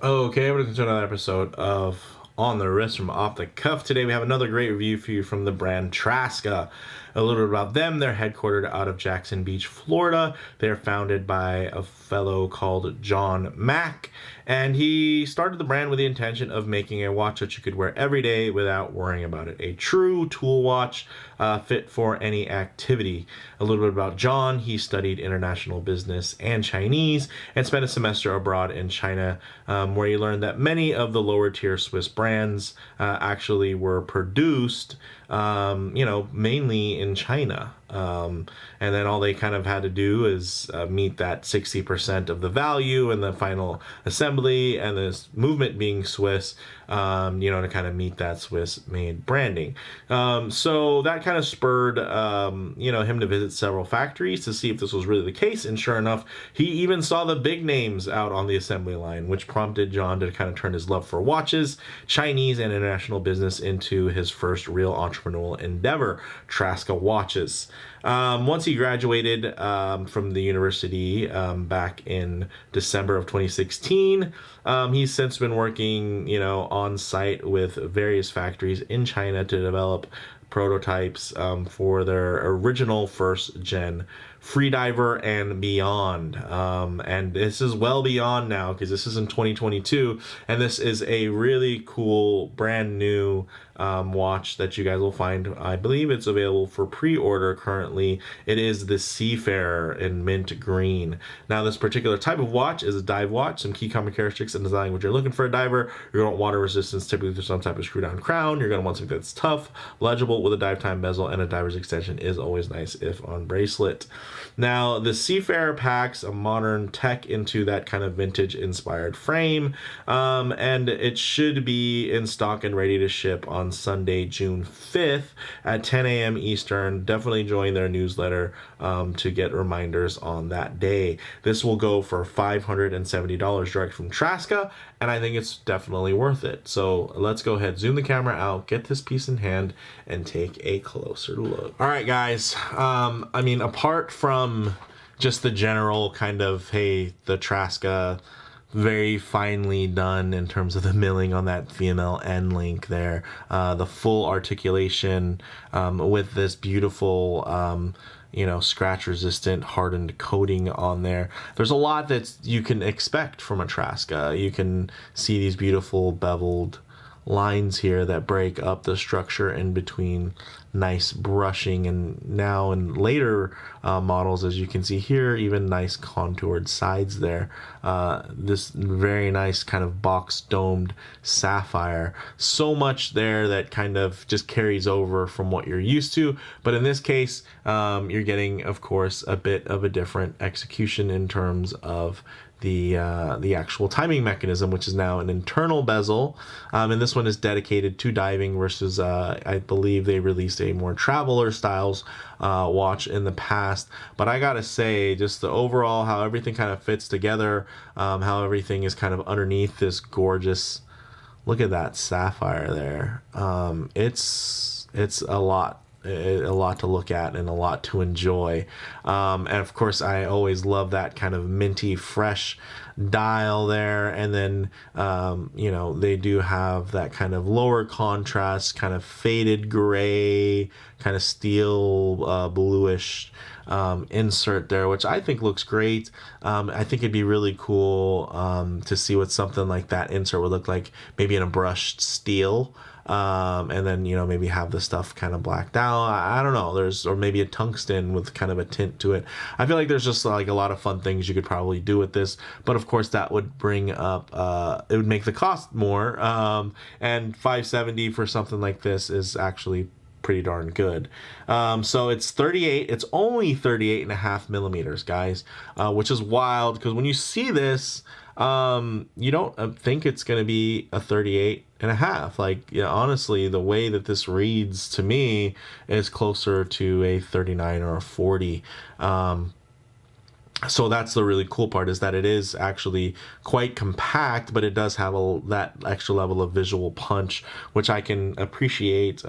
Okay, welcome to another episode of On the Wrist from Off the Cuff. Today we have another great review for you from the brand Traska. A little bit about them. They're headquartered out of Jackson Beach, Florida. They're founded by a fellow called John Mack, and he started the brand with the intention of making a watch that you could wear every day without worrying about it. A true tool watch fit for any activity. A little bit about John. He studied international business and Chinese and spent a semester abroad in China, where he learned that many of the lower tier Swiss brands actually were produced mainly in China. And then all they kind of had to do is meet that 60% of the value and the final assembly, and this movement being Swiss, to kind of meet that Swiss made branding. So that kind of spurred, him to visit several factories to see if this was really the case. And sure enough, he even saw the big names out on the assembly line, which prompted John to kind of turn his love for watches, Chinese, and international business into his first real entrepreneurial endeavor, Traska Watches. Once he graduated from the university back in December of 2016, he's since been working, on site with various factories in China to develop prototypes for their original first gen freediver and beyond. And this is well beyond now, because this is in 2022, and this is a really cool brand new watch that you guys will find. I believe it's available for pre-order currently. It is the Seafarer in mint green. Now, this particular type of watch is a dive watch. Some key common characteristics in design: when you're looking for a diver, you're going to want water resistance, typically through some type of screw down crown. You're going to want something that's tough, legible, with a dive time bezel, and a diver's extension is always nice if on bracelet. Now, the Seafarer packs a modern tech into that kind of vintage inspired frame, and it should be in stock and ready to ship on Sunday, June 5th at 10 a.m. Eastern. Definitely join their newsletter to get reminders on that day. This will go for $570 direct from Traska, and I think it's definitely worth it. So let's go ahead, zoom the camera out, get this piece in hand, and take a closer look. All right, guys. Apart from just the general kind of, hey, the Traska, very finely done in terms of the milling on that female end link there, the full articulation with this beautiful scratch resistant hardened coating on there. There's a lot that you can expect from a Traska. You can see these beautiful beveled lines here that break up the structure in between, nice brushing, and now in later models, as you can see here, even nice contoured sides there. This very nice kind of box domed sapphire. So much there that kind of just carries over from what you're used to, but in this case, you're getting, of course, a bit of a different execution in terms of the actual timing mechanism, which is now an internal bezel, and this one is dedicated to diving versus I believe they released a more traveler styles watch in the past. But I gotta say, just the overall, how everything kind of fits together, how everything is kind of underneath this gorgeous, look at that sapphire there. It's a lot to look at and a lot to enjoy, and of course I always love that kind of minty fresh dial there. And then they do have that kind of lower contrast, kind of faded gray, kind of steel bluish insert there, which I think looks great. I think it'd be really cool to see what something like that insert would look like, maybe in a brushed steel, and then maybe have the stuff kind of blacked out. I don't know, or maybe a tungsten with kind of a tint to it. I feel like there's just like a lot of fun things you could probably do with this, but of course that would bring up it would make the cost more, and $570 for something like this is actually pretty darn good. So it's only 38 and a half millimeters, guys, which is wild, because when you see this, you don't think it's going to be a 38 and a half. Like, honestly, the way that this reads to me is closer to a 39 or a 40. So that's the really cool part, is that it is actually quite compact, but it does have that extra level of visual punch, which I can appreciate,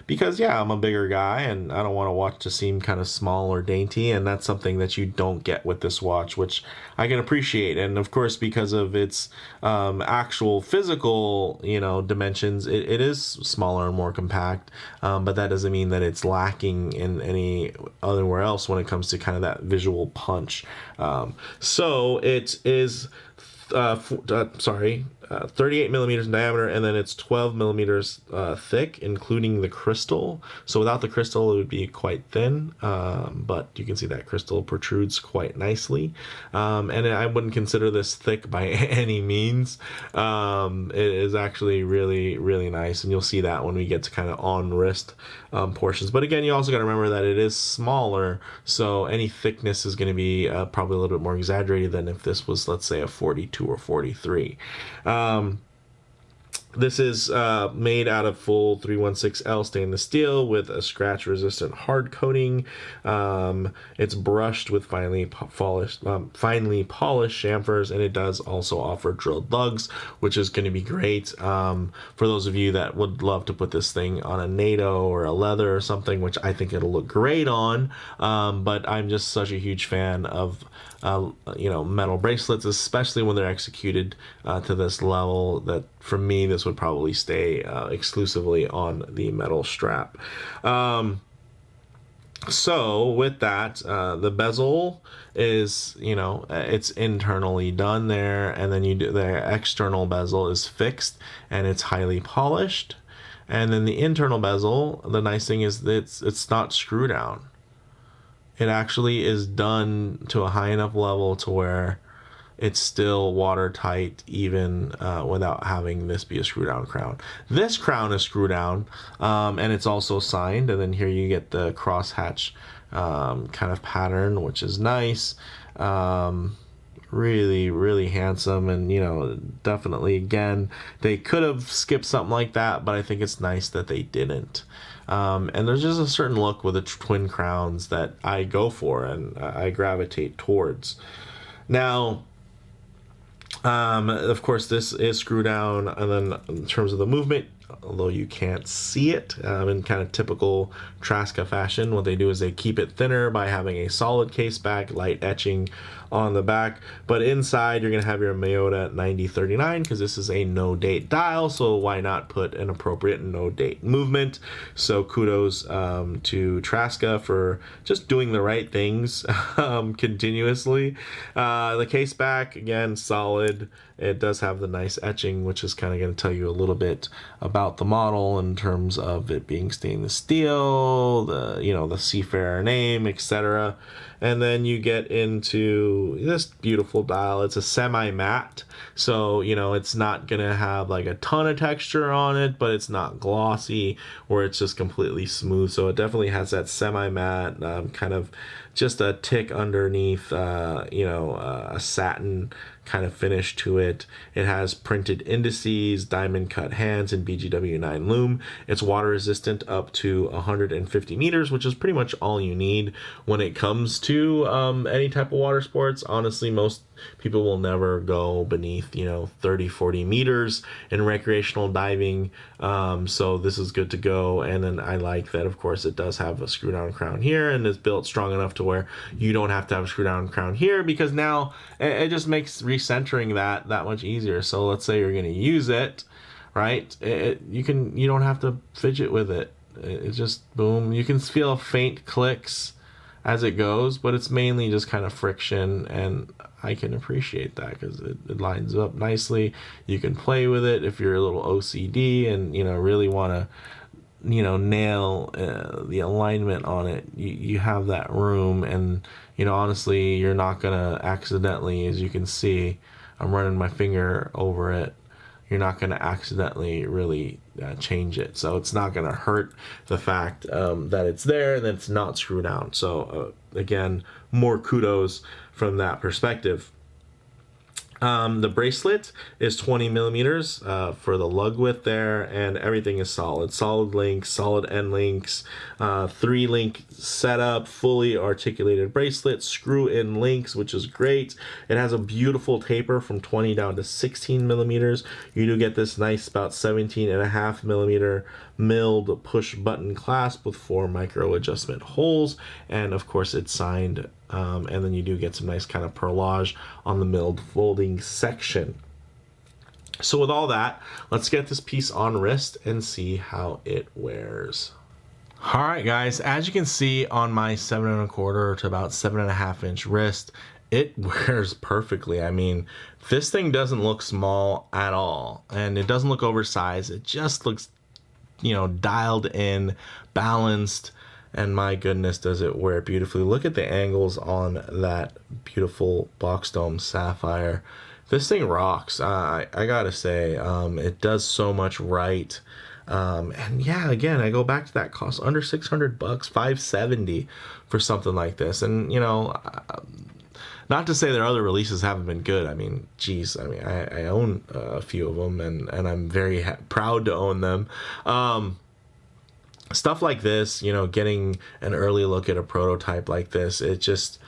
because yeah, I'm a bigger guy and I don't want to watch to seem kind of small or dainty, and that's something that you don't get with this watch, which I can appreciate. And of course, because of its actual physical, dimensions, it is smaller and more compact, but that doesn't mean that it's lacking in any otherwhere else when it comes to kind of that visual punch. So it is 38 millimeters in diameter, and then it's 12 millimeters thick, including the crystal. So without the crystal, it would be quite thin, but you can see that crystal protrudes quite nicely. And I wouldn't consider this thick by any means. It is actually really, really nice, and you'll see that when we get to kind of on wrist portions. But again, you also got to remember that it is smaller, so any thickness is going to be probably a little bit more exaggerated than if this was, let's say, a 42 or 43. This is made out of full 316L stainless steel with a scratch-resistant hard coating. It's brushed with finely polished chamfers, and it does also offer drilled lugs, which is going to be great for those of you that would love to put this thing on a NATO or a leather or something, which I think it'll look great on. But I'm just such a huge fan of metal bracelets, especially when they're executed to this level, that for me this would probably stay exclusively on the metal strap. So with that, the bezel is, it's internally done there, and then the external bezel is fixed and it's highly polished. And then the internal bezel, the nice thing is that it's not screw down. It actually is done to a high enough level to where it's still watertight, even without having this be a screw down crown. This crown is screw down, and it's also signed, and then here you get the crosshatch kind of pattern, which is nice. Really, really handsome, and definitely, again, they could have skipped something like that, but I think it's nice that they didn't. And there's just a certain look with the twin crowns that I go for and I gravitate towards. Now, of course, this is screw down, and then in terms of the movement, although you can't see it, in kind of typical Traska fashion, what they do is they keep it thinner by having a solid case back, light etching on the back, but inside you're going to have your Miyota 9039, because this is a no date dial, so why not put an appropriate no date movement? So kudos to Traska for just doing the right things continuously. The case back, again, solid. It does have the nice etching, which is kind of going to tell you a little bit about the model in terms of it being stainless steel, the Seafarer name, etc. And then you get into this beautiful dial. It's a semi-matte, so it's not gonna have like a ton of texture on it, but it's not glossy where it's just completely smooth. So it definitely has that semi-matte kind of just a tick underneath, a satin kind of finish to it. It has printed indices, diamond cut hands, and BGW9 Lume. It's water resistant up to 150 meters, which is pretty much all you need when it comes to any type of water sports. Honestly, most people will never go beneath 30-40 meters in recreational diving, so this is good to go. And then I like that, of course, it does have a screw down crown here, and it's built strong enough to where you don't have to have a screw down crown here, because now it just makes recentering that much easier. So let's say you're going to use it, right? You don't have to fidget with it. It just boom. You can feel faint clicks as it goes, but it's mainly just kind of friction, and I can appreciate that because it lines up nicely. You can play with it if you're a little OCD and really want to nail the alignment on it. You have that room, and honestly, you're not gonna accidentally, as you can see, I'm running my finger over it, you're not gonna accidentally really change it. So it's not gonna hurt the fact that it's there and that it's not screwed down. So again, more kudos from that perspective. The bracelet is 20 millimeters for the lug width there, and everything is solid. Solid links, solid end links, 3-link setup, fully articulated bracelet, screw-in links, which is great. It has a beautiful taper from 20 down to 16 millimeters. You do get this nice about 17.5 millimeter milled push button clasp with 4 micro adjustment holes, and of course it's signed. And then you do get some nice kind of perlage on the milled folding section. So with all that, let's get this piece on wrist and see how it wears. All right, guys, as you can see on my 7 1/4 to about 7.5 inch wrist, it wears perfectly. I mean, this thing doesn't look small at all, and it doesn't look oversized. It just looks, you know, dialed in, balanced. And my goodness, does it wear beautifully. Look at the angles on that beautiful box dome sapphire. This thing rocks. I gotta say, it does so much right. And yeah, again, I go back to that cost, under $600, $570 for something like this. And, you know, not to say their other releases haven't been good. I mean, geez, I mean, I own a few of them, and I'm very proud to own them. Stuff like this, you know, getting an early look at a prototype like this, it just,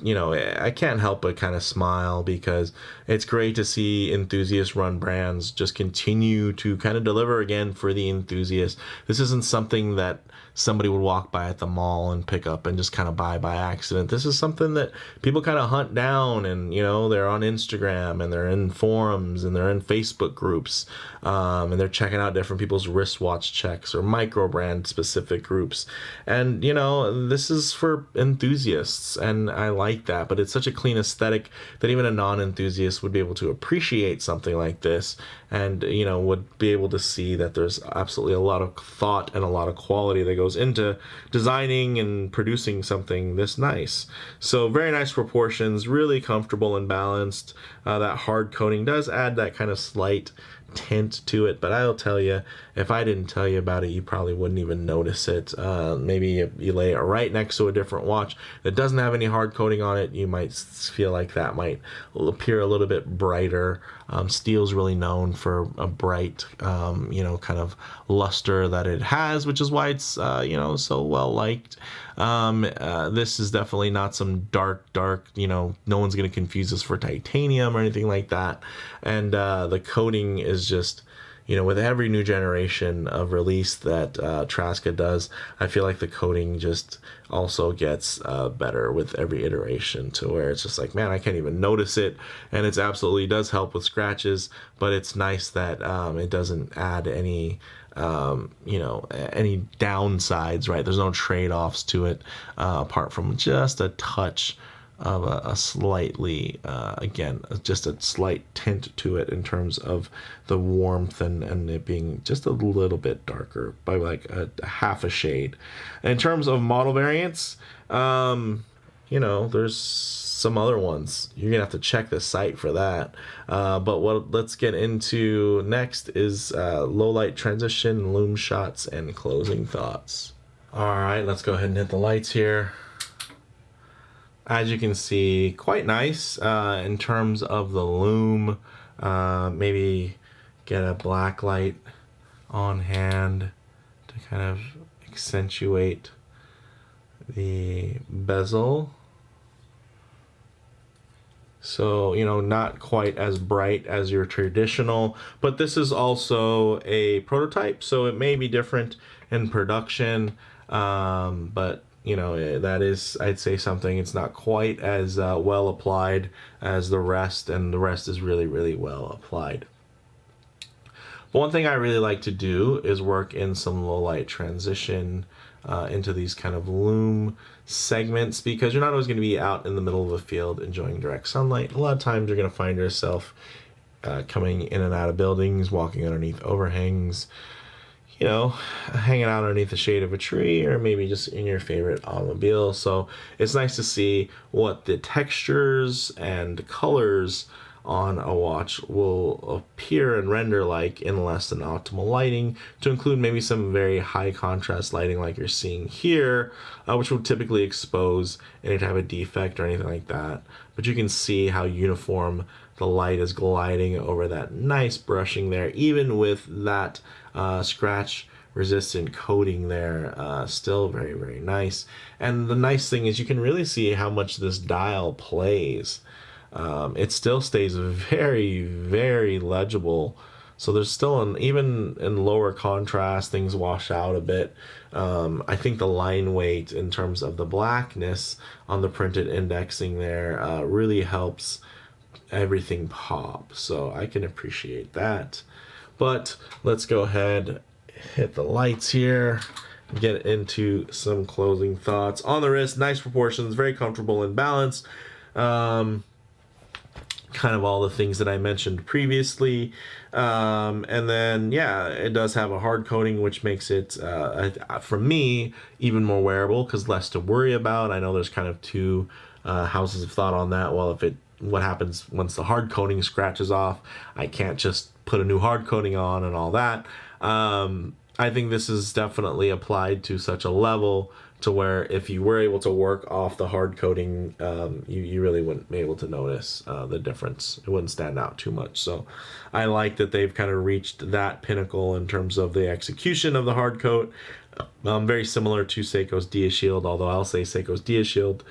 you know, I can't help but kind of smile, because it's great to see enthusiast run brands just continue to kind of deliver again for the enthusiast. This isn't something that somebody would walk by at the mall and pick up and just kind of buy by accident. This is something that people kind of hunt down, and, you know, they're on Instagram and they're in forums and they're in Facebook groups, and they're checking out different people's wristwatch checks or micro brand specific groups. And, you know, this is for enthusiasts, and I like that. But it's such a clean aesthetic that even a non-enthusiast would be able to appreciate something like this, and, you know, would be able to see that there's absolutely a lot of thought and a lot of quality that goes into designing and producing something this nice. So very nice proportions, really comfortable and balanced. That hard coating does add that kind of slight tint to it, but I'll tell you, if I didn't tell you about it, you probably wouldn't even notice it. Maybe you lay it right next to a different watch that doesn't have any hard coating on it, you might feel like that might appear a little bit brighter. Steel's really known for a bright, you know, kind of luster that it has, which is why it's, you know, so well liked. This is definitely not some dark, you know, no one's going to confuse this for titanium or anything like that. And the coating is just, you know, with every new generation of release that Traska does, I feel like the coating just also gets better with every iteration, to where it's just like, man, I can't even notice it. And it absolutely does help with scratches, but it's nice that it doesn't add any, you know, any downsides, right? There's no trade-offs to it, apart from just a touch of a slightly, again, just a slight tint to it in terms of the warmth and it being just a little bit darker by like a half a shade. In terms of model variants, you know, there's some other ones. You're gonna have to check the site for that. But what let's get into next is low light transition, lume shots, and closing thoughts. All right, let's go ahead and hit the lights here. As you can see, quite nice in terms of the lume. Maybe get a black light on hand to kind of accentuate the bezel. So, you know, not quite as bright as your traditional, but this is also a prototype, so it may be different in production, but you know, that is, I'd say, something. It's not quite as well applied as the rest, and the rest is really, really well applied. But one thing I really like to do is work in some low light transition into these kind of lume segments, because you're not always going to be out in the middle of a field enjoying direct sunlight. A lot of times you're going to find yourself coming in and out of buildings, walking underneath overhangs, you know, hanging out underneath the shade of a tree, or maybe just in your favorite automobile. So it's nice to see what the textures and colors on a watch will appear and render like in less than optimal lighting, to include maybe some very high contrast lighting like you're seeing here, which will typically expose any type of defect or anything like that. But you can see how uniform the light is gliding over that nice brushing there, even with that scratch resistant coating there. Still very, very nice. And the nice thing is you can really see how much this dial plays. It still stays very, very legible. So there's still even in lower contrast, things wash out a bit. I think the line weight in terms of the blackness on the printed indexing there really helps everything pop. So I can appreciate that. But let's go ahead, hit the lights here, get into some closing thoughts. On the wrist, nice proportions, very comfortable and balanced. Kind of all the things that I mentioned previously. And then, yeah, it does have a hard coating, which makes it, for me, even more wearable because less to worry about. I know there's kind of two houses of thought on that. Well, what happens once the hard coating scratches off? I can't just put a new hard coating on and all that. I think this is definitely applied to such a level to where if you were able to work off the hard coating, you really wouldn't be able to notice the difference. It wouldn't stand out too much. So I like that they've kind of reached that pinnacle in terms of the execution of the hard coat. Very similar to Seiko's Dia Shield, although I'll say Seiko's Dia Shield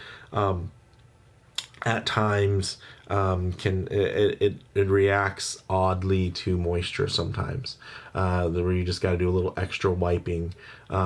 at times it reacts oddly to moisture sometimes, where you just got to do a little extra wiping,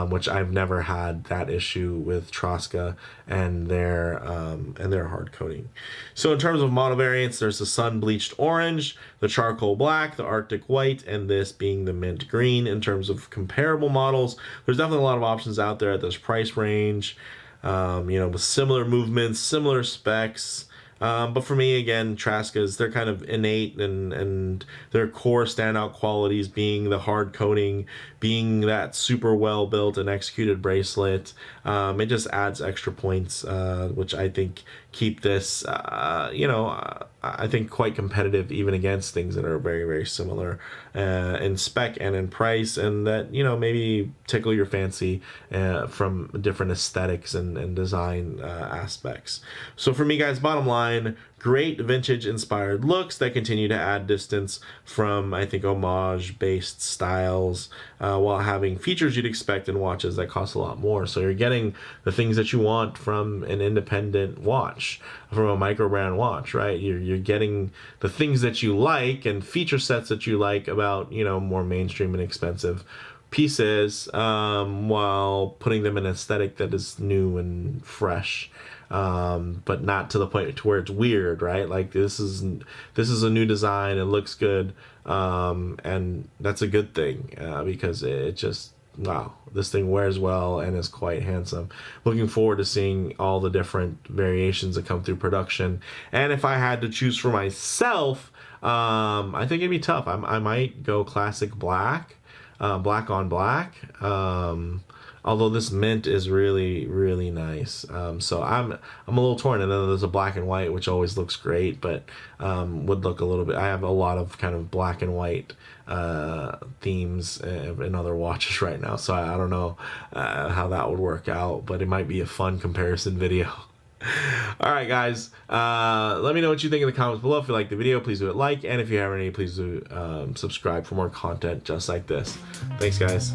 which I've never had that issue with Traska and their hard coating. So in terms of model variants, there's the sun bleached orange, the charcoal black, the Arctic white, and this being the mint green. In terms of comparable models, there's definitely a lot of options out there at this price range, with similar movements, similar specs. But for me, again, Traska's, they're kind of innate and their core standout qualities being the hard coating, being that super well built and executed bracelet. It just adds extra points, which I think keep this, I think quite competitive even against things that are very, very similar in spec and in price, and that, maybe tickle your fancy from different aesthetics and design aspects. So for me, guys, bottom line, great vintage inspired looks that continue to add distance from, I think, homage based styles, while having features you'd expect in watches that cost a lot more. So you're getting the things that you want from an independent watch, from a micro brand watch, right? You're getting the things that you like and feature sets that you like about, more mainstream and expensive pieces, while putting them in an aesthetic that is new and fresh, but not to the point to where it's weird, right? Like this is a new design, it looks good, and that's a good thing, because it just, wow, this thing wears well and is quite handsome. Looking forward to seeing all the different variations that come through production. And if I had to choose for myself, I think it'd be tough. I might go classic black, black on black. Although this mint is really, really nice. So I'm a little torn. And then there's a black and white, which always looks great, but would look a little bit. I have a lot of kind of black and white themes in other watches right now. So I don't know how that would work out, but it might be a fun comparison video. All right, guys, let me know what you think in the comments below. If you like the video, please do it like, and if you have any, please do subscribe for more content just like this. Thanks, guys.